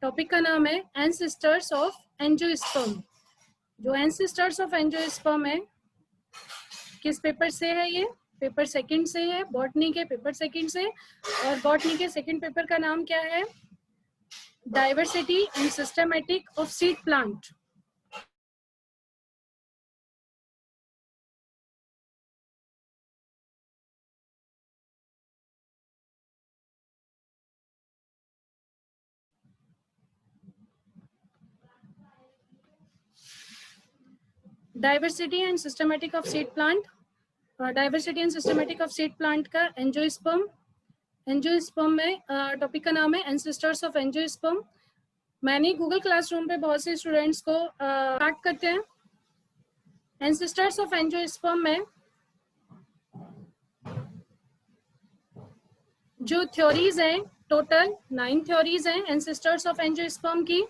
Topic का नाम है एंसेस्टर्स ऑफ एंजियोस्पर्म। जो एंसेस्टर्स ऑफ एंजियोस्पर्म है, किस पेपर से है? ये पेपर सेकंड से है, बॉटनी के पेपर सेकंड से। और बॉटनी के सेकंड पेपर का नाम क्या है? Diversity and systematic of seed plant. Diversity and systematic of seed plant, diversity and systematic of seed plant का एंजियोस्पर्म। एंजियोस्पर्म में टॉपिक का नाम है एंसेस्टर्स ऑफ एंजियोस्पर्म। मैंने गूगल क्लासरूम पे बहुत से स्टूडेंट्स को स्टार्ट करते हैं। एंसेस्टर्स ऑफ एंजियोस्पर्म में जो थ्योरीज हैं, टोटल 9 थ्योरीज हैं एंसेस्टर्स ऑफ एंजियोस्पर्म की।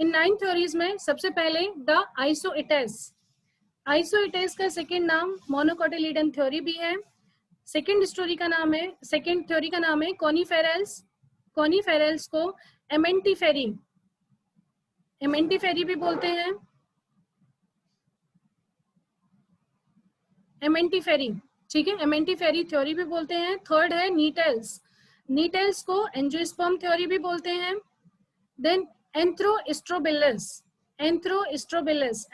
इन 9 थ्योरीज में सबसे पहले द आइसोइटेस। आइसोइटेस का सेकंड नाम मोनोकोटिलिडन थ्योरी भी है। सेकंड थ्योरी का नाम है कॉनिफेरल्स। कॉनिफेरल्स को एमेंटिफेरी भी बोलते हैं। एमेंटिफेरी, ठीक है, एमेंटिफेरी थ्योरी भी बोलते हैं। थर्ड है नीटेल्स। नीटेल्स को एंजियोस्पर्म थ्योरी भी बोलते हैं। देन एंथ्रोस्ट्रोबिलस।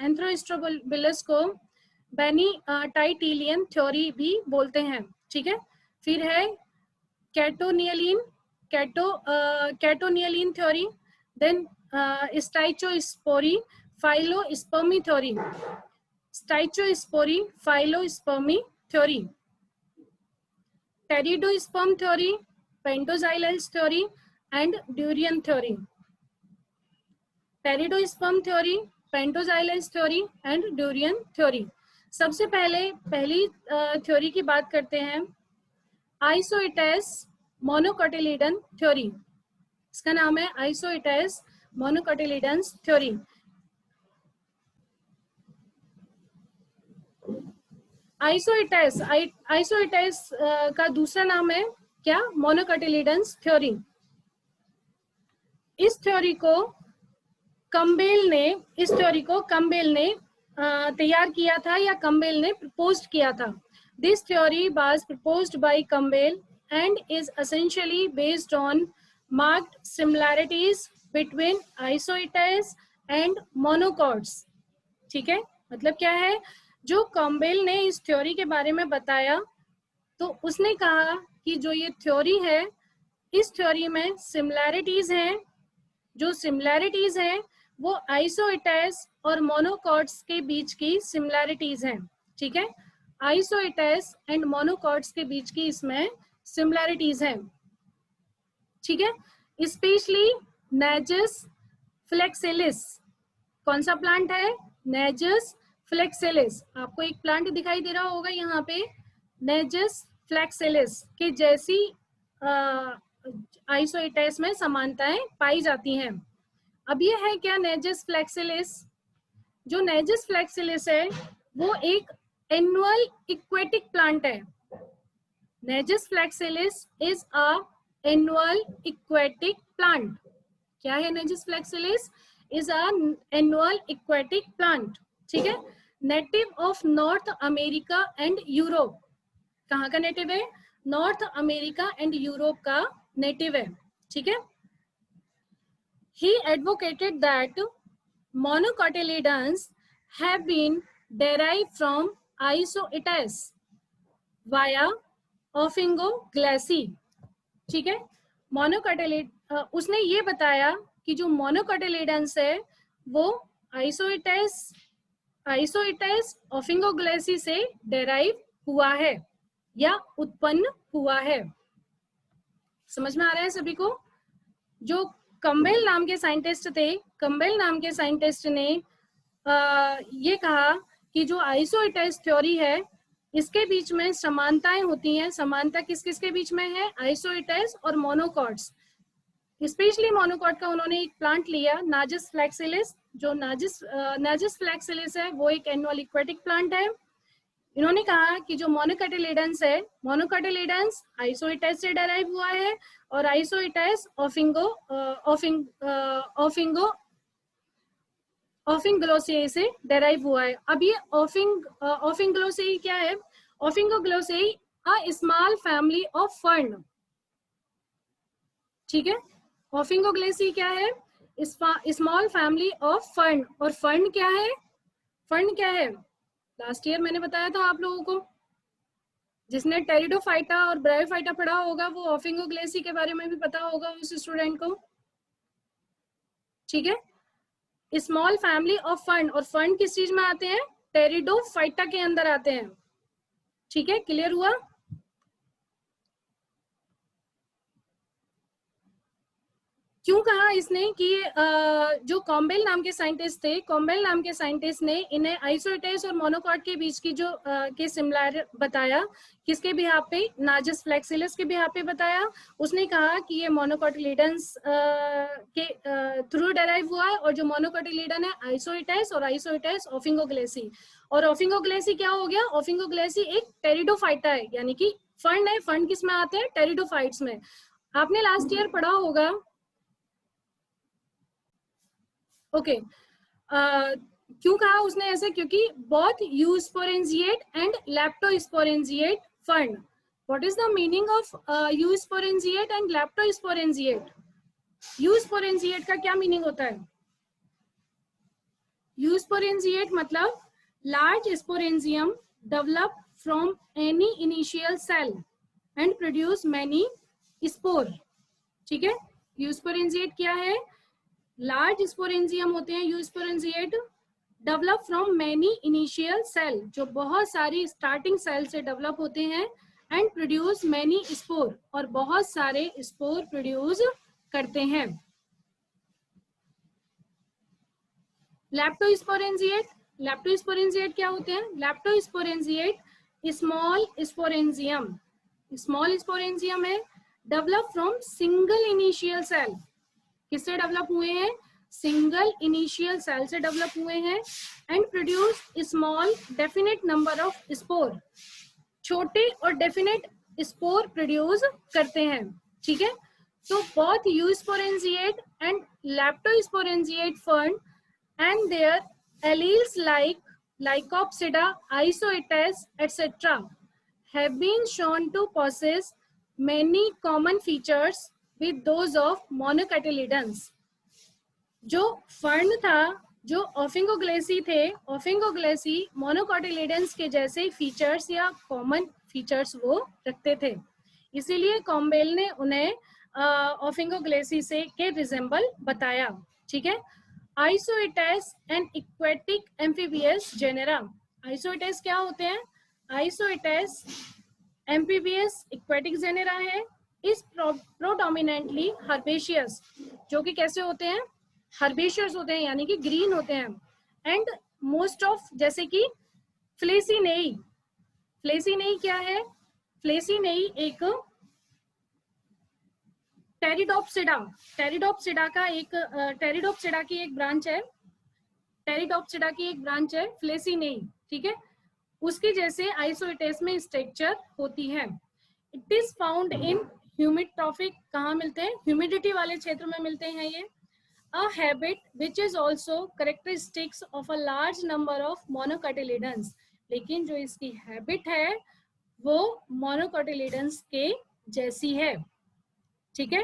एंथ्रोस्ट्रोबिलस को बेनी टाइटिलियन थ्योरी भी बोलते हैं, ठीक है। फिर है Caytonialean theory. Then stachyospory phyllospermy theory. Stachyospory phyllospermy theory, pteridosperm theory, pentoxylales theory and durian theory. Pteridosperm theory, pentoxylales theory and durian theory. सबसे पहली थ्योरी की बात करते हैं, आइसोइटेस मोनोकोटिलिडन थ्योरी। इसका नाम है आइसोइटेस मोनोकोटिलिडन थ्योरी। आइसोइटेस का दूसरा नाम है क्या? Monocotyledon theory. इस थ्योरी को कम्बेल ने तैयार किया था या कम्बेल ने प्रपोज किया था। This theory was proposed by Campbell and is essentially based on marked similarities between Isoetes and monocots, ठीक है। मतलब क्या है, जो कम्बेल ने इस थ्योरी के बारे में बताया तो उसने कहा कि जो ये थ्योरी है, इस थ्योरी में सिमिलैरिटीज हैं। जो सिमिलैरिटीज हैं वो आइसोइटेस और मोनोकॉट्स के बीच की सिमिलैरिटीज हैं, ठीक है। आइसोइटेस एंड मोनोकॉट्स के बीच की इसमें सिमिलैरिटीज हैं, ठीक है। स्पेशली नेजस फ्लेक्सिलिस। कौन सा प्लांट है? नेजस फ्लेक्सिलिस। आपको एक प्लांट दिखाई दे रहा होगा यहाँ पे, नेजस फ्लेक्सिलिस के जैसी आइसोइटेस में समानताएं पाई जाती हैं। अब ये है क्या नेजस फ्लेक्सिलिस? जो नेजस फ्लेक्सिलिस है वो एक एनुअल इक्वेटिक प्लांट है। Najas flexilis is a annual aquatic plant. क्या है Najas flexilis? Is a annual aquatic plant, ठीक है। Native of North America and Europe. कहाँ का नेटिव है? नॉर्थ अमेरिका एंड यूरोप का नेटिव है, ठीक है। He advocated that monocotyledons have been derived from Isoetes via ओफिंगोग्लासी, ठीक है। उसने ये बताया कि जो मोनोकोटिलिडन्स है वो आइसोइटेस ओफिंगोग्लासी से डेराइव हुआ है या उत्पन्न हुआ है। समझ में आ रहा है सभी को? जो कम्बेल नाम के साइंटिस्ट थे, कम्बेल नाम के साइंटिस्ट ने ये कहा कि जो आइसोइटेस थ्योरी है इसके बीच में समानताएं होती हैं। समानता किस किस के बीच में है? आइसोइटेस और मोनोकॉट्स। स्पेशली मोनोकॉट का उन्होंने एक प्लांट लिया, नाजस फ्लेक्सिलिस। जो नाजस फ्लेक्सिलिस है वो एक एनुअल इक्वेटिक प्लांट है। इन्होंने कहा कि जो मोनोकोटिलिडन्स है, मोनोकोटिलिडन्स आइसोइटेस से डेराइव हुआ है और आइसोइटेस ओफिंगोग्लोसेई से डेराइव हुआ है। अब ये ओफिंगोग्लोसेई क्या है? Ophioglossaceae a small family of fern, ठीक है। ओफिंगोग्लोसेई क्या है? Small family of fern. और फर्न क्या है? फर्न क्या है? लास्ट ईयर मैंने बताया था आप लोगों को, जिसने टेरिडोफाइटा और ब्रायोफाइटा पढ़ा होगा वो ओफिंगोग्लोसेई के बारे में भी पता होगा उस स्टूडेंट को, ठीक है। स्मॉल फैमिली ऑफ फर्न, और फर्न किस चीज में आते हैं? टेरिडोफाइटा के अंदर आते हैं, ठीक है। क्लियर हुआ? क्यों कहा इसने कि जो कॉम्बेल नाम के साइंटिस्ट थे, कॉम्बेल नाम के साइंटिस्ट ने इन्हें आइसोइटेस और मोनोकॉट के बीच की जो के सिमिलर बताया, किसके बिहाफ पे? नाजस फ्लेक्सिलस के बिहाफ पे बताया। उसने कहा कि ये मोनोकोटिलिडन्स के थ्रू डेराइव हुआ है, और जो मोनोकोटिलिडन है आइसोइटेस, और आइसोइटेस ओफिंगोग्लेसी। और ओफिंगोग्लेसी क्या हो गया? ओफिंगोग्लेसी एक टेरिडोफाइटा है, यानी कि फंड है। फंड किस में आते हैं? टेरिडोफाइट्स में। आपने लास्ट ईयर पढ़ा होगा, ओके। क्यों कहा उसने ऐसे? क्योंकि बोथ यूस्पोरेंजिएट एंड लेप्टोस्पोरेंजिएट फंड। What is the meaning of eusporangiate and leptosporangiate? Eusporangiate का क्या मीनिंग होता है? यूस्पोरेंजिएट मतलब large sporangium develop from any initial cell and produce many spore, ठीक है। यूस्पोरेंजिएट क्या है? लार्ज स्पोरेंजियम होते हैं eusporangiate, develop from many initial cell, जो बहुत सारी स्टार्टिंग सेल से डेवलप होते हैं, एंड प्रोड्यूस मैनी स्पोर, और बहुत सारे स्पोर प्रोड्यूस करते हैं। लेप्टोस्पोरेंजिएट, लेप्टोस्पोरेंजिएट क्या होते हैं? Leptosporangiate small sporangium, small sporangium है, develop from single initial cell. किससे डेवलप हुए हैं? सिंगल इनिशियल सेल से डेवलप हुए हैं, and produce small definite number of spore, छोटे और डेफिनेट स्पोर प्रोड्यूस करते हैं, ठीक है। तो both eusporangiate and leptosporangiate fern and their alleles like Lycopsida, Isoetes, etc. have been shown to possess many common features with those of monocotyledons. जो fern था, जो ओफिंगोग्लेसी थे, ओफिंगोग्लेसी मोनोकोटिलिडन्स के जैसे फीचर्स या कॉमन फीचर्स वो रखते थे, इसीलिए कॉम्बेल ने उन्हें ओफिंगोग्लेसी से के रिजेंबल बताया, ठीक है। आइसोइटेस एंड इक्वेटिक एम्फीबियस जेनेरा। आइसोइटेस क्या होते हैं? आइसोइटेस एम्फीबियस इक्वेटिक जेनेरा है, इज प्रोडोमिनेंटली हर्बेशियस, जो कि कैसे होते हैं? हर्बेशियस होते हैं, यानी कि ग्रीन होते हैं। एंड मोस्ट ऑफ, जैसे कि फ्लेसिनेई, फ्लेसिनेई क्या है? फ्लेसिनेई एक टेरिडोप्सिडा, टेरिडोप्सिडा का एक टेरिडोप्सिडा की एक ब्रांच है, टेरिडोप्सिडा की एक ब्रांच है फ्लेसिनेई, ठीक है। उसके जैसे आइसोइटेस में स्ट्रक्चर होती है। It is found in humid tropic, कहाँ मिलते हैं? ह्यूमिडिटी वाले क्षेत्र में मिलते हैं ये। A habit which is also characteristics of a large number of मोनोकोटिलिडन्स, लेकिन जो इसकी हैबिट है वो मोनोकोटिलिडन्स के जैसी है, ठीक है।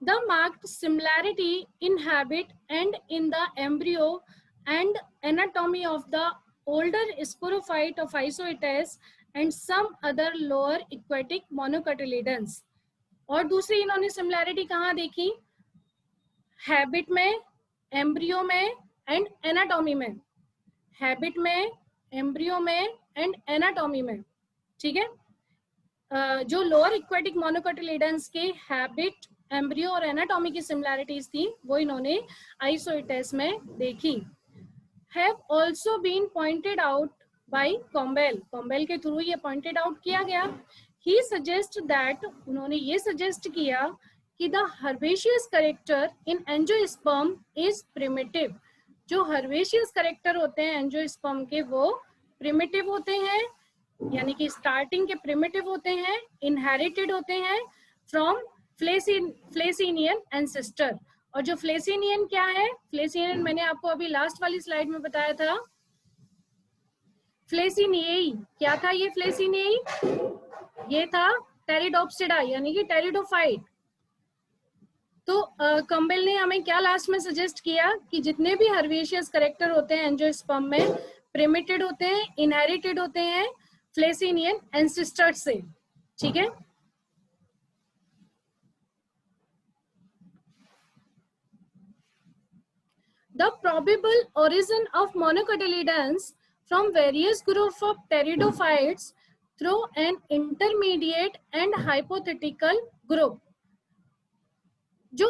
The marked similarity in habit and in the embryo and anatomy of the older sporophyte of Isoetes and some other lower aquatic monocotyledons. और दूसरी इन्होंने सिमिलैरिटी कहाँ देखी? हैबिट में, एम्ब्रियो में एंड एनाटॉमी में, हैबिट में, एम्ब्रियो में एंड एनाटॉमी में, ठीक है। जो लोअर इक्वेटिक मोनोकोटिलिडन्स के हैबिट, एम्ब्रियो और एनाटॉमी की सिमिलैरिटीज थी वो इन्होंने आइसोइटेस में देखी। Have also been pointed out by Campbell, Campbell के थ्रू ये पॉइंटेड आउट किया गया। ही सजेस्ट दैट, उन्होंने ये सजेस्ट किया कि the herbaceous character in angiosperm is primitive, जो हर्बेशियस करेक्टर होते हैं एंजियोस्पर्म के वो प्रिमिटिव होते हैं, यानी कि स्टार्टिंग के प्रिमिटिव होते हैं, इनहेरिटेड होते हैं फ्रॉम फ्लेसिनियन एंसेस्टर। और जो फ्लेसिनियन क्या है, फ्लेसिनियन मैंने आपको अभी लास्ट वाली स्लाइड में बताया था। फ्लेसिनियई क्या था, ये फ्लेसिनियई ये था टेरिडोप्सिडा यानी कि टेरिडोफाइट। तो कंबेल ने हमें क्या लास्ट में सजेस्ट किया कि जितने भी हर्बेशियस करेक्टर होते हैं एंजियोस्पर्म में प्रिमिटेड होते हैं, इनहेरिटेड होते हैं फ्लेसिनियन एंसेस्टर्स से, ठीक है। The probable origin of monocotyledons from various groups of pteridophytes through an intermediate and hypothetical group। जो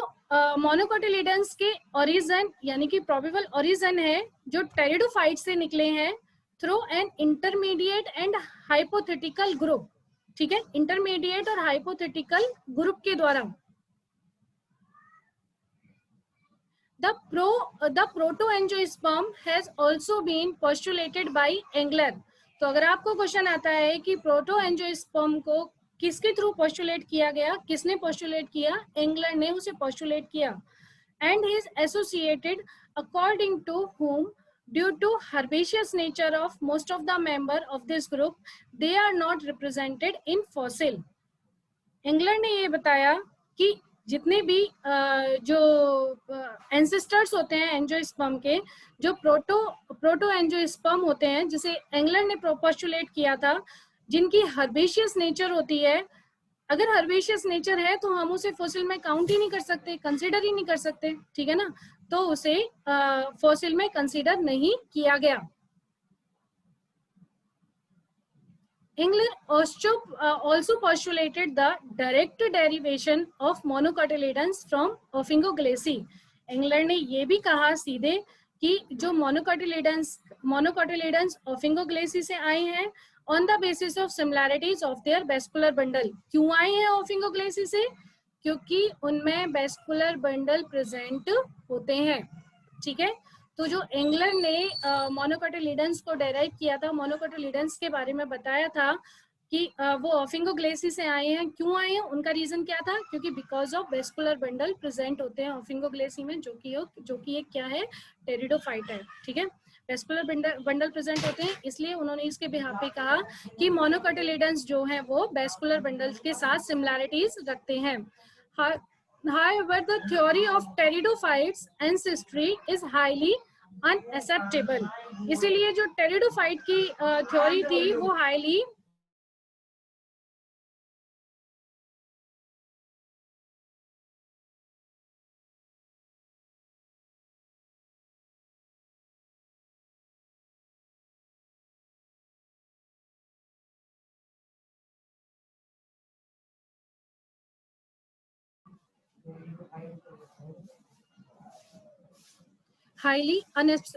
मोनोकोटिलिडन्स के ओरिजिन यानी कि प्रोबेबल ओरिजिन है जो टेरिडोफाइट से निकले हैं through an intermediate and hypothetical group, ठीक है, इंटरमीडिएट और हाइपोथेटिकल ग्रुप के द्वारा। The proto-angiosperm has also been postulated by Engler। तो अगर आपको क्वेश्चन आता है कि प्रोटो-एंजियोस्पर्म को किसके थ्रू पोस्टुलेट किया गया, किसने पोस्टुलेट किया, एंगलर ने उसे पोस्टुलेट किया। And he is associated according to whom due to herbaceous nature of most of the member of this group they are not represented in fossil। Engler ने ये बताया कि जितने भी जो एंसेस्टर्स होते हैं एंजियोस्पर्म के, जो प्रोटो एंजियोस्पर्म होते हैं जिसे एंगलर ने पोस्टुलेट किया था, जिनकी हर्बेशियस नेचर होती है, अगर हर्बेशियस नेचर है तो हम उसे फॉसिल में काउंट ही नहीं कर सकते, कंसीडर ही नहीं कर सकते, ठीक है ना, तो उसे फॉसिल में कंसीडर नहीं किया गया। Engler also postulated the direct derivation of monocotyledons from Ophingoglaceae। Engler ने ये भी कहा सीधे कि जो मोनोकोटिलिडन्स ओफिंगोग्लेसी से आए हैं on the basis of similarities of their vascular bundle. क्यों आए हैं ओफिंगोग्लेसी से, क्योंकि उनमें वेस्कुलर बंडल प्रेजेंट होते हैं, ठीक है। तो जो एंगलर ने मोनोकोटिलिडन्स को डेराइव किया था, मोनोकोटिलिडन्स के बारे में बताया था कि वो ओफिंगोग्लेसी से आए हैं। क्यों आए हैं, उनका रीजन क्या था, क्योंकि because of vascular bundle present होते हैं ओफिंगोग्लेसी में, जो कि एक क्या है, टेरिडोफाइट है, ठीक है। वेस्कुलर बंडल प्रेजेंट होते हैं, इसलिए उन्होंने इसके बिहाफ पे कहा कि मोनोकोटिलिडन्स जो है वो वेस्कुलर बंडल के साथ सिमिलैरिटीज रखते हैं। However, the theory of pteridophytes ancestry is highly unacceptable। इसीलिए जो टेरिडोफाइट की थ्योरी थी वो highly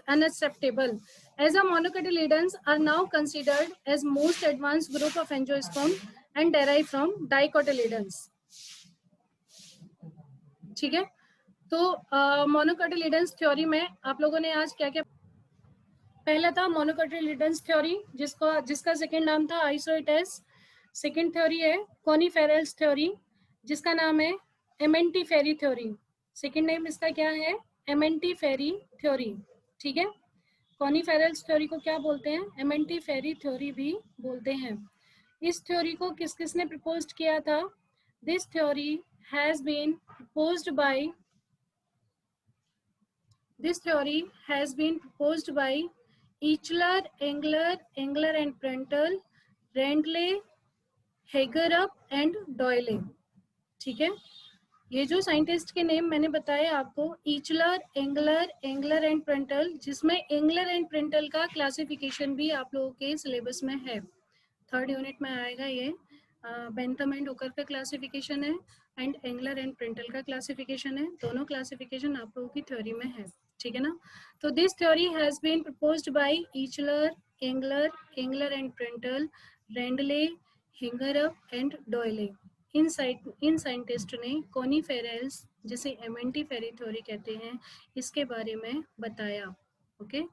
unacceptable as a monocotyledons are now considered as most advanced group of angiosperm and derived from dicotyledons, ठीक है। तो मोनोकोटिलिडन्स थ्योरी में आप लोगों ने आज क्या क्या, पहला था मोनोकोटिलिडन्स थ्योरी जिसका सेकंड नाम था आइसोइटेस। सेकंड थ्योरी है कोनिफेरल्स थ्योरी जिसका नाम है एमेंटीफेरी थ्योरी। सेकंड नेम इसका क्या है, एमेंटीफेरी थ्योरी, ठीक है। कोनिफेरल्स थ्योरी को क्या बोलते हैं, एमेंटीफेरी थ्योरी भी बोलते हैं। इस थ्योरी को किस किसने प्रपोज किया था, this theory has been proposed by This theory has been proposed by Eichler, Engler and Prandtl, Randle, Hagerup and Doyle, ठीक है। ये जो साइंटिस्ट के नेम मैंने बताए आपको, ईचलर, एंगलर एंड प्रेंटल, जिसमें एंगलर एंड प्रेंटल का क्लासिफिकेशन भी आप लोगों के सिलेबस में है, थर्ड यूनिट में आएगा ये। बेंथम एंड ओकर का क्लासिफिकेशन है एंड एंगलर एंड प्रेंटल का क्लासिफिकेशन है, दोनों क्लासिफिकेशन आप लोगों की थ्योरी में है, ठीक है ना। तो this theory has been proposed by Eichler, Engler and Prantl, Rendle, हिंगरअप and Doyle. इन साइंटिस्ट ने कोनिफेरल्स जिसे एमेंटीफेरी थ्योरी कहते हैं इसके बारे में बताया। Okay.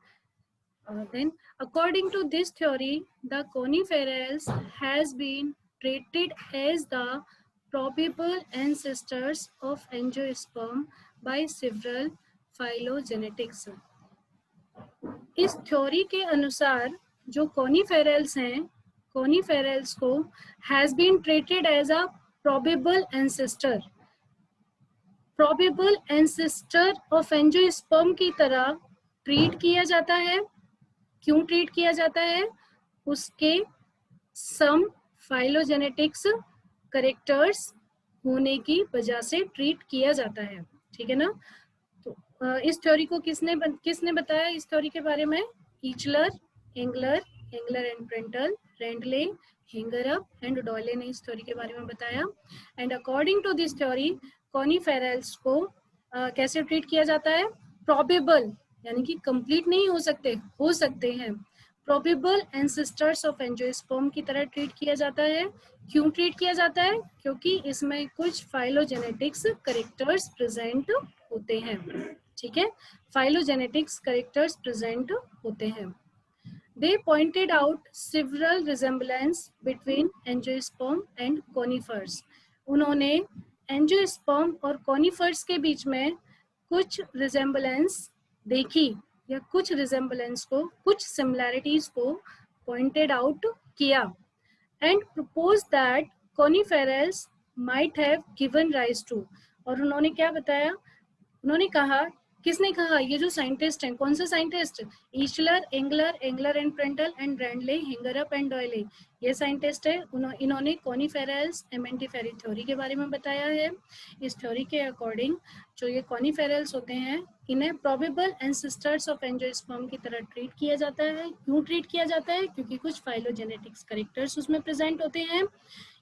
Then, according to this theory, the coniferals has been treated as the probable ancestors of angiosperm by several phylogenetics. इस थ्योरी के अनुसार जो कॉनिफेरल्स हैं, कॉनिफेरल्स को has been treated as a probable ancestor, probable ancestor of angiosperm की तरह treat किया जाता है। क्यों ट्रीट किया जाता है? उसके सम फाइलोजेनेटिक्स करेक्टर्स होने की वजह से ट्रीट किया जाता है। ठीक है ना? तो इस थ्योरी को किसने बताया इस थ्योरी के बारे में? Eichler, Engler and Prantl, Rendle, Hagerup and Doyle ने इस थ्योरी के बारे में बताया। And according to this theory coniferales को कैसे ट्रीट किया जाता है? प्रोबेबल, यानी कि कंप्लीट नहीं हो सकते हैं, प्रोबेबल एंसेस्टर्स ऑफ एंजियोस्पर्म की तरह ट्रीट किया जाता है। क्यों ट्रीट किया जाता है? क्योंकि इसमें कुछ फाइलोजेनेटिक्स करेक्टर्स प्रेजेंट होते हैं। ठीक है, फाइलोजेनेटिक्स करेक्टर्स प्रेजेंट होते हैं। They pointed out several resemblance between angiosperm and conifers. उन्होंने एंजियोस्पर्म और कॉनिफर्स के बीच में कुछ रिजेम्बलेंस देखी, या कुछ रिजेम्बलेंस को, कुछ सिमिलैरिटीज को पॉइंटेड आउट किया, and propose that coniferales might have given rise to. और उन्होंने क्या बताया? उन्होंने कहा, किसने कहा? ये जो साइंटिस्ट हैं, कौन से scientist? Eichler, Engler and Prantl and Rendle, Hagerup and Doyle, ये साइंटिस्ट है। इन्होंने कॉनिफेरल्स एमेंटिफेरी थ्योरी के बारे में बताया है। इस थ्योरी के अकॉर्डिंग जो ये कॉनिफेरल्स होते हैं, इन्हें प्रोबेबल एंसेस्टर्स ऑफ एंजियोस्पर्म की तरह ट्रीट किया जाता है। क्यों ट्रीट किया जाता है? क्योंकि कुछ फाइलोजेनेटिक्स करेक्टर्स उसमें प्रेजेंट होते हैं।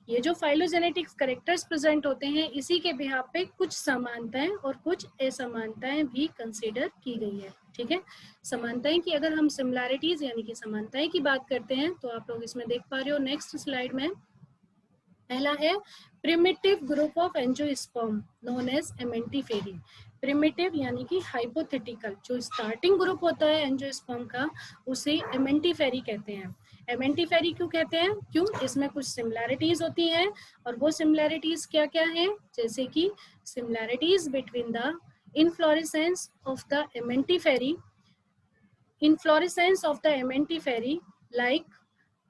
ये जो फाइलोजेनेटिक्स करेक्टर्स प्रेजेंट होते हैं, इसी के बिहाफ पे कुछ समानताएं और कुछ असमानताएं भी कंसीडर की गई है। ठीक है, समानताएं की अगर हम सिमिलैरिटीज यानी कि समानताएं की बात करते हैं, तो आप लोग इसमें देख पा रहे हो नेक्स्ट स्लाइड में। पहला है primitive group of angiosperm known as Amentiferae. Primitive यानी कि हाइपोथेटिकल, जो स्टार्टिंग ग्रुप होता है एंजियोस्पर्म का, उसे एमेंटिफेरी कहते हैं। एमेंटिफेरी क्यों कहते हैं? क्यों? इसमें कुछ सिमिलैरिटीज होती हैं, और वो सिमिलैरिटीज क्या क्या हैं? जैसे कि similarities between the inflorescence of the Amentiferae, inflorescence of the Amentiferae like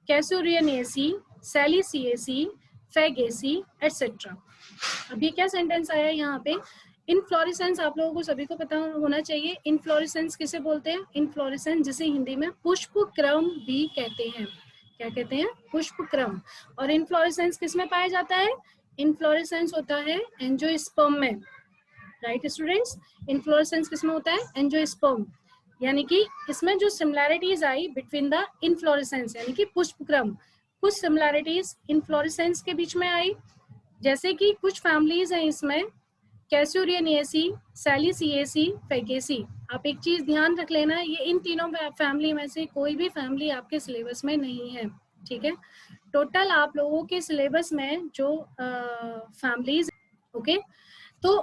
Casuarinaceae, Salicaceae, Fagaceae etcetera. अब ये क्या सेंटेंस आया है यहाँ पे? इनफ्लोरेसेंस आप लोगों को सभी को पता होना चाहिए। इनफ्लोरेसेंस किसे बोलते हैं? इनफ्लोरेसेंस जिसे हिंदी में पुष्प क्रम भी कहते हैं। क्या कहते हैं? पुष्प क्रम। और इनफ्लोरेसेंस किस में पाया जाता है? इनफ्लोरेसेंस होता है एंजियोस्पर्म में। राइट स्टूडेंट्स, इनफ्लोरेसेंस किस में होता है? एंजियोस्पर्म। यानी कि इसमें जो similarities I between the inflorescence यानी कि पुष्पक्रम, कुछ सिमिलैरिटीज इनफ्लोरेसेंस के बीच में आई। जैसे कि कुछ फैमिलीज हैं इसमें, कैसुरियनेसी, सैलिसिएसी, फेगेसी। आप एक चीज ध्यान रख लेना, ये इन तीनों फैमिली में से कोई भी फैमिली आपके सिलेबस में नहीं है। ठीक है, टोटल आप लोगों के सिलेबस में जो फैमिलीज, ओके, तो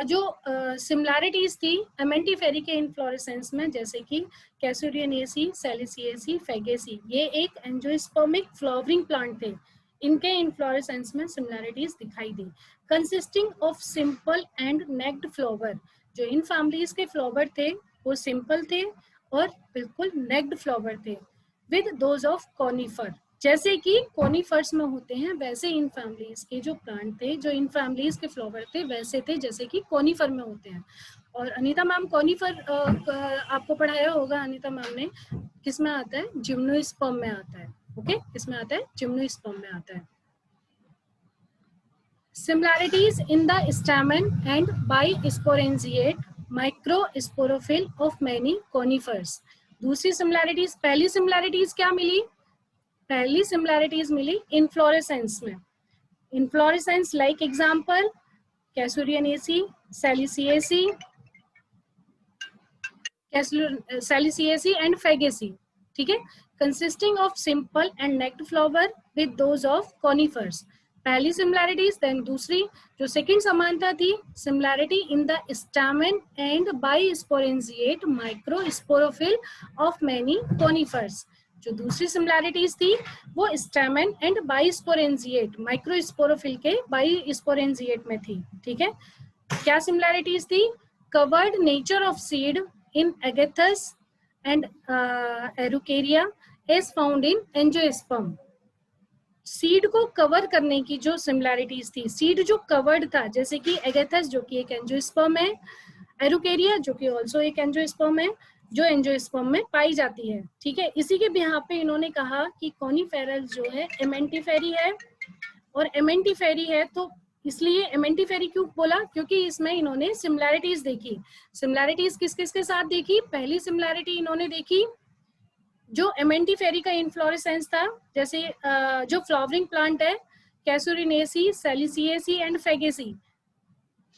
जो सिमिलैरिटीज थी एमेंटिफेरी के इनफ्लोरेसेंस में, जैसे कि कैसुरियनेसी, सैलिसिएसी, फेगेसी, ये एक एंजियोस्पर्मिक फ्लावरिंग प्लांट थे। इनके इनफ्लोरेसेंस में सिमिलैरिटीज दिखाई दी। Consisting of simple and naked flower, जो इन फैमिलीज के फ्लावर थे वो सिंपल थे और बिल्कुल नेक्ड फ्लावर थे, विद दोज ऑफ कॉनिफर। जैसे कि कॉनिफर्स में होते हैं, वैसे इन फैमिलीज के जो प्लांट थे, जो इन फैमिलीज के फ्लावर थे, वैसे थे जैसे कि कॉनिफर में होते हैं। और अनीता मैम कॉनिफर आपको पढ़ाया होगा, अनीता मैम ने, किस में आता है? जिम्नोस्पर्म में आता है। ओके, किसमें आता है? जिम्नोस्पर्म में आता है। Similarities in the stamen and bisporangiate microsporophyll of many conifers. दूसरी सिमिलैरिटीज, पहली सिमिलैरिटीज क्या मिली? पहली सिमिलैरिटीज मिली इनफ्लोरेसेंस में। Inflorescence like example Casuarinaceae, Salicaceae, Salicaceae and Fagaceae. ठीक है, consisting of simple and naked flower with those of conifers. पहली सिमिलैरिटीज, देन दूसरी जो सेकंड समानता थी, similarity in the stamen and bisporangiate microsporophyll of many conifers. जो दूसरी similarities थी वो स्टैमेन एंड बाइस्पोरेंजिएट माइक्रोस्पोरोफिल के बाइस्पोरेंजिएट में थी। ठीक है, क्या सिमिलैरिटीज थी? Covered nature of seed in Agathis and Araucaria as found in angiosperm. Seed को कवर करने की जो सिमिलैरिटीज थी, सीड जो कवर्ड था, जैसे कि एगेथस जो कि एक एंजियोस्पर्म है, एरुकेरिया जो कि ऑल्सो एक एंजियोस्पर्म है, जो एंजियोस्पर्म में पाई जाती है। ठीक है, इसी के बिहार पे इन्होंने कहा कि कॉनिफेरल जो है एमेंटिफेरी है, और एमेंटिफेरी है तो इसलिए एमेंटिफेरी क्यों बोला? क्योंकि इसमें इन्होंने सिमिलैरिटीज देखी। सिमिलैरिटीज किस किस के साथ देखी? पहली सिमिलैरिटी इन्होंने देखी जो एमेंटिफेरी का इन्फ्लोरेसेंस था, जैसे जो फ्लावरिंग प्लांट है कैसुरिनेसी, सेलिसिएसी एंड फेगेसी,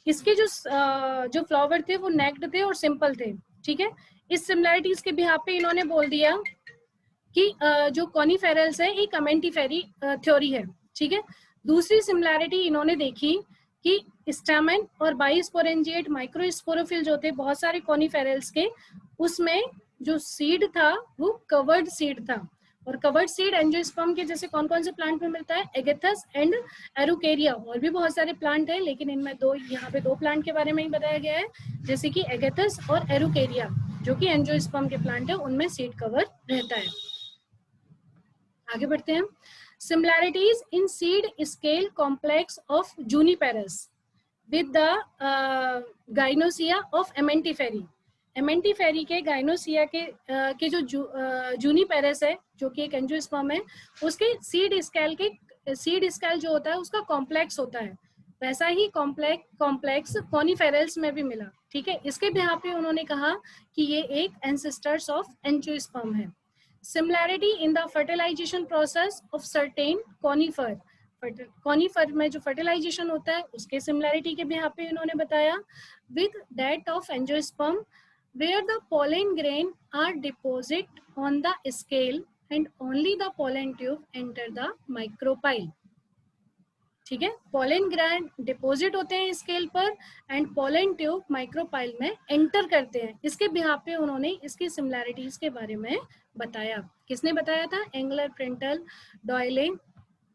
इसके जो फ्लावर थे वो नेक्ड थे और सिंपल थे। ठीक है, इस सिमिलैरिटीज के बिहार पे इन्होंने बोल दिया कि जो कॉनिफेरल्स है एक एमेंटिफेरी थ्योरी है। ठीक है, दूसरी सिमिलैरिटी इन्होंने देखी कि स्टैमेन और बाइस्पोरेंजिएट माइक्रोस्पोरोफिल जो थे बहुत सारे कॉनिफेरल्स के, उसमें जो सीड था वो कवर्ड सीड था, और कवर्ड सीड एंजियोस्पर्म के जैसे कौन कौन से प्लांट में मिलता है? एगेथस एंड एरुकेरिया। और भी बहुत सारे प्लांट हैं, लेकिन इनमें यहाँ पे दो प्लांट के बारे में ही बताया गया है, जैसे कि एगेथस और एरुकेरिया जो कि एंजियोस्पर्म के प्लांट है, उनमें सीड कवर रहता है। आगे बढ़ते हैं। Similarities in seed scale complex of Juniperus with the gynoecia of Amentiferae. Amentiferae के गाइनोसिया के जो जूनिपेरस है जो कि एक एंजियोस्पर्म है, उसके सीड स्केल जो होता है उसका कॉम्प्लेक्स होता है, वैसा ही कॉम्प्लेक्स कॉनिफेरल्स में भी मिला। ठीक है, इसके बिहार पे उन्होंने कहा कि ये एक एंसेस्टर्स ऑफ एंजियोस्पर्म है। Similarity in the fertilisation process of certain conifer, conifer में जो फर्टिलाइजेशन होता है उसके सिमिलैरिटी के बिहार पे इन्होंने बताया with that of angiosperm where the pollen grain are deposited on the scale and only the pollen tube enter the micropyle। ठीक है, पोलन ग्रैंड डिपॉजिट होते हैं स्केल पर एंड पोलन ट्यूब माइक्रोपाइल में एंटर करते हैं। इसके बिहार पे उन्होंने इसकी सिमिलैरिटीज के बारे में बताया। किसने बताया था? एंगलर, प्रेंटल, डॉयले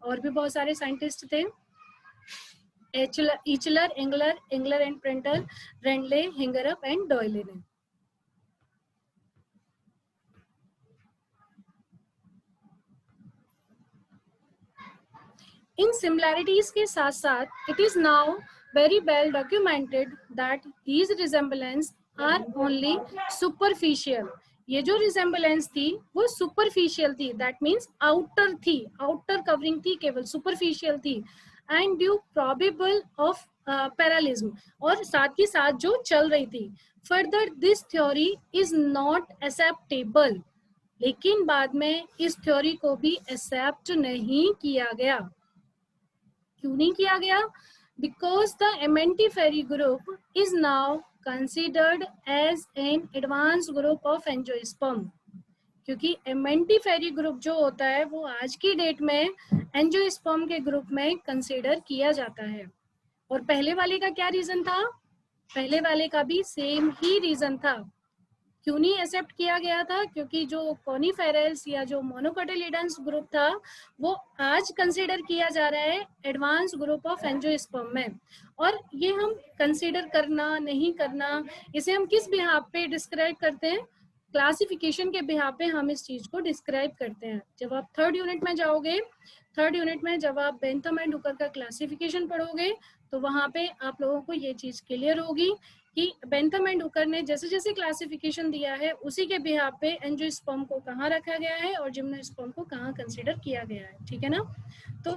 और भी बहुत सारे साइंटिस्ट थे। Eichler, Engler and Prantl, Rendle, हिंगरअप and Doyle ने। इन सिमिलैरिटीज के साथ साथ it is now very well documented that these resemblance are only superficial. ये जो रिजेम्बलेंस थी वो सुपरफिशियल थी, दैट मीन्स आउटर थी, आउटर कवरिंग थी, केवल सुपरफिशियल थी, and due probable of parallelism, और साथ ही साथ जो चल रही थी। Further this theory is not acceptable, लेकिन बाद में इस थ्योरी को भी एक्सेप्ट नहीं किया गया। क्यों नहीं किया गया? Because the Amentiferae group is now considered as an advance group of angiosperm. क्योंकि एमेंटिफेरी ग्रुप जो होता है वो आज की डेट में एंजियोस्पर्म के ग्रुप में कंसिडर किया जाता है। और पहले वाले का क्या रीजन था? पहले वाले का भी सेम ही रीजन था। क्यों नहीं एक्सेप्ट किया गया था? क्योंकि जो कॉनिफेरल्स या जो मोनोकोटिलिडन्स ग्रुप था वो आज कंसीडर किया जा रहा है एडवांस ग्रुप ऑफ एंजियोस्पर्म में। और ये हम कंसीडर करना नहीं करना, इसे हम किस बिहाफ पे डिस्क्राइब करते हैं? क्लासिफिकेशन के बिहाफ पे हम इस चीज को डिस्क्राइब करते हैं। जब आप थर्ड यूनिट में जाओगे, थर्ड यूनिट में जब आप बेंथम एंड हुकर का क्लासिफिकेशन पढ़ोगे तो वहां पे आप लोगों को ये चीज क्लियर होगी कि बेंथम एंड हुकर ने जैसे जैसे क्लासिफिकेशन दिया है उसी के बिहाफ पे एंजियोस्पर्म को कहाँ रखा गया है और जिम्नोस्पर्म को कहाँ कंसीडर किया गया है। ठीक है ना? तो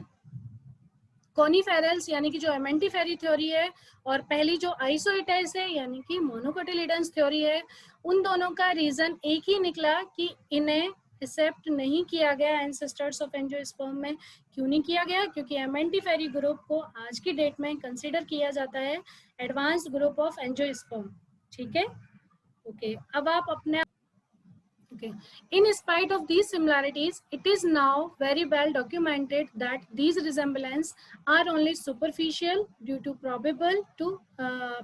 कॉनिफेरल्स यानी कि जो एमेंटिफेरी थ्योरी है और पहली जो आइसोइटेस है यानी कि मोनोकोटिलिडन्स थ्योरी है, उन दोनों का रीजन एक ही निकला कि इन्हें एक्सेप्ट नहीं किया गया एंसेस्टर्स ऑफ एंजियोस्पर्म में। क्यों नहीं किया गया? क्योंकि एमेंटिफेरी ग्रुप को आज की डेट में कंसीडर किया जाता है एडवांस ग्रुप ऑफ एंजियोस्पर्म। ठीक है, ओके। अब आप अपने Okay. In spite of these similarities, it is now very well documented that these resemblances are only superficial due to probable to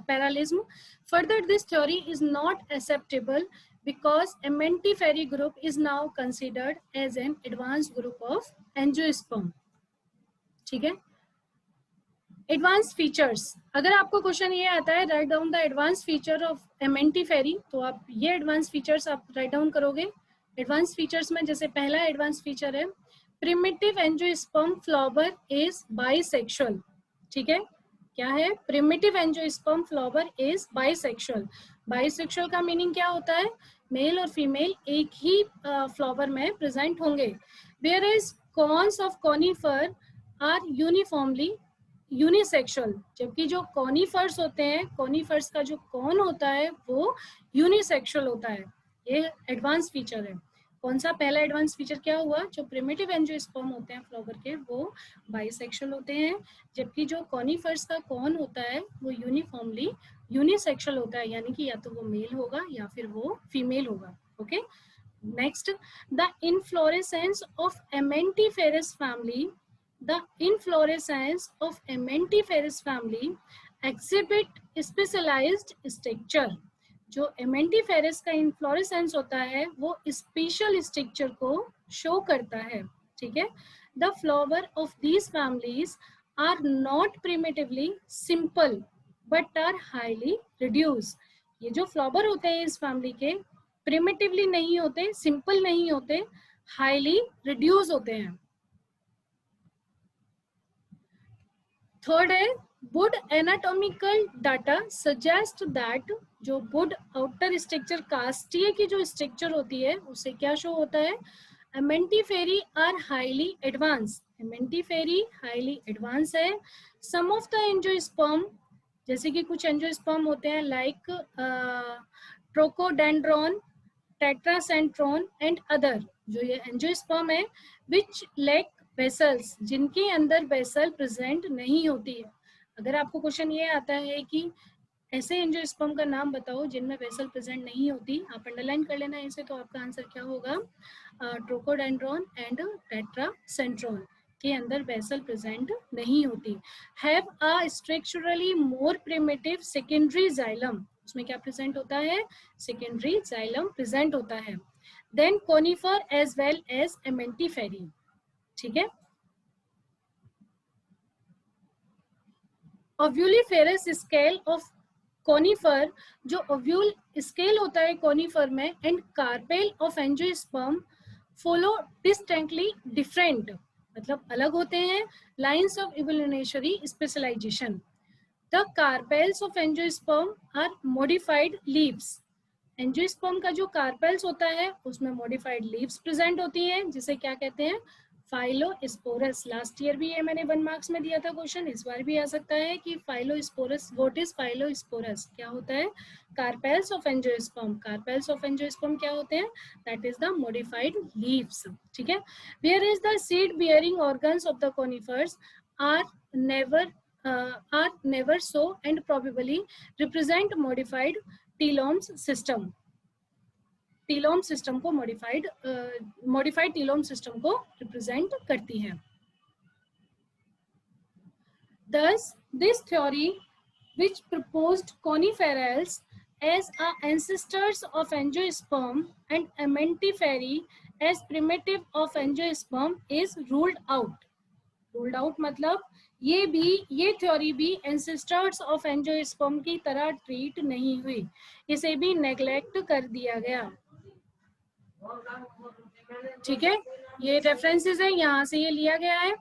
parallelism. Further, this theory is not acceptable because Amentiferi group is now considered as an advanced group of angiosperm. ठीक है. Advance features, अगर आपको question ये आता है write down the advance feature of Amentiferae, तो आप ये एडवांस फीचर्स आप राइट डाउन करोगे. एडवांस फीचर्स में जैसे पहला एडवांस फीचर है primitive angiosperm flower is bisexual. ठीक है, क्या है? Primitive angiosperm flower is bisexual. Bisexual का मीनिंग क्या होता है? मेल और फीमेल एक ही फ्लावर में प्रेजेंट होंगे. Whereas cones of conifer are uniformly unisexual, जबकि जो कॉनिफर्स होते हैं, कॉनिफर्स का जो कॉन होता है वो यूनिसेक्सुअल होता है. ये एडवांस फीचर है. कौन सा पहला एडवांस फीचर क्या हुआ? जो प्रिमिटिव एंजियोस्पर्म होते हैं फ्लावर के वो बाइसेक्सुअल होते हैं, जबकि जो कॉनिफर्स का कॉन होता है वो यूनिफॉर्मली यूनिसेक्सुअल होता है, यानी कि या तो वो मेल होगा या फिर वो फीमेल होगा. Okay. Next, the inflorescence of Amentiferous family, the inflorescence of Amentifera's family exhibit specialized structure. जो Amentifera's का इन्फ्लोरेसेंस होता है वो स्पेशल स्ट्रक्चर को शो करता है. ठीक है. The flower of these families are not primitively simple but are highly reduced. ये जो फ्लावर होते हैं इस फैमिली के प्रिमिटिवली नहीं होते, सिंपल नहीं होते, हाईली रिड्यूस होते हैं. थर्ड है would anatomical data suggest that, जो वुड आउटर स्ट्रक्चर कास्टिया की जो स्ट्रक्चर होती है उससे क्या शो होता है? Amentiferae are highly advanced. Amentiferae highly advanced है. सम ऑफ द एंजियोस्पर्म, जैसे कि कुछ एंजियोस्पर्म होते हैं लाइक ट्रोकोडेंड्रॉन, टेट्रासेंट्रोन एंड अदर, जो ये एंजियोस्पर्म है विच लैक वेसल्स, जिनके अंदर वेसल प्रेजेंट नहीं होती है. अगर आपको क्वेश्चन ये आता है कि ऐसे एंजियोस्पर्म का नाम बताओ जिनमें वेसल प्रेजेंट नहीं होती, आप अंडरलाइन कर लेना इसे, तो आपका आंसर क्या होगा? ट्रोकोडेंड्रॉन एंड टेट्रासेंट्रोन के अंदर वेसल प्रेजेंट नहीं होती. Have a structurally more primitive secondary xylem, उसमें क्या प्रेजेंट होता है? सेकेंडरी जाइलम प्रेजेंट होता है. Then conifer as well as amentiferae. ठीक है. ओव्यूलिफेरस स्केल ऑफ कोनिफर, जो ओव्यूल स्केल होता है कोनिफर में, and carpel of angiosperm follow distinctly different, मतलब अलग होते हैं, lines of evolutionary specialisation. The carpels of angiosperm are modified leaves. Angiosperm का जो कार्पेल्स होता है उसमें मॉडिफाइड लीव्स प्रेजेंट होती हैं, जिसे क्या कहते हैं? फाइलोस्पोरस. लास्ट ईयर भी ये मैंने 1 मार्क्स में दिया था क्वेश्चन, इस बार भी आ सकता है कि फाइलोस्पोरस, व्हाट इज फाइलोस्पोरस, क्या होता है? Carpels of angiosperm. Carpels of angiosperm क्या होते हैं? That is the modified leaves. ठीक है. Where is the seed bearing organs of the conifers are never so and probably represent modified telomes system. Telome system को modified telome system को represent करती है. Thus, this theory, which proposed coniferals as ancestors of angiosperm and Amentiferae as primitive of angiosperm, is ruled out. Ruled out मतलब ये theory भी ancestors of angiosperm की तरह treat नहीं हुई, इसे भी नेग्लेक्ट कर दिया गया. ठीक है. ये रेफरेंसेस है, यहाँ से ये लिया गया है.